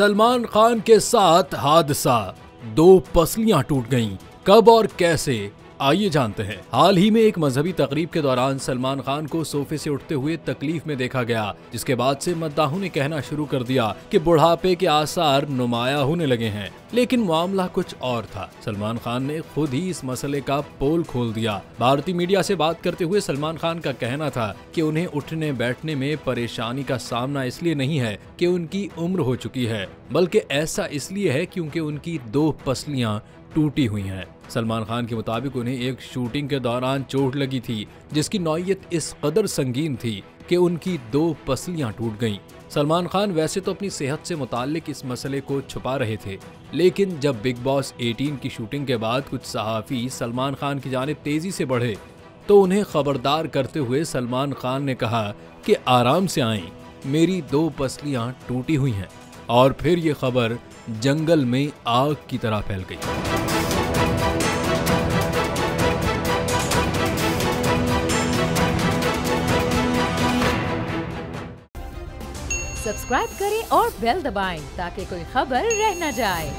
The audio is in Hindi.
सलमान खान के साथ हादसा, 2 पसलियां टूट गईं। कब और कैसे, आइए जानते हैं। हाल ही में एक मजहबी तकरीब के दौरान सलमान खान को सोफे से उठते हुए तकलीफ में देखा गया, जिसके बाद से मद्दाहों ने कहना शुरू कर दिया कि बुढ़ापे के आसार नुमाया होने लगे हैं। लेकिन मामला कुछ और था। सलमान खान ने खुद ही इस मसले का पोल खोल दिया। भारतीय मीडिया से बात करते हुए सलमान खान का कहना था कि उन्हें उठने बैठने में परेशानी का सामना इसलिए नहीं है कि उनकी उम्र हो चुकी है, बल्कि ऐसा इसलिए है क्योंकि उनकी 2 पसलियां टूटी हुई हैं। सलमान खान के मुताबिक उन्हें एक शूटिंग के दौरान चोट लगी थी, जिसकी नौयत इस कदर संगीन थी कि उनकी 2 पसलियां टूट गईं। सलमान खान वैसे तो अपनी सेहत से मुताल्लिक इस मसले को छुपा रहे थे, लेकिन जब बिग बॉस 18 की शूटिंग के बाद कुछ सहाफ़ी सलमान खान की जानिब तेजी से बढ़े तो उन्हें खबरदार करते हुए सलमान खान ने कहा कि आराम से आएं, मेरी 2 पसलियां टूटी हुई हैं। और फिर ये खबर जंगल में आग की तरह फैल गई। सब्सक्राइब करें और बेल दबाएं ताकि कोई खबर रह न जाए।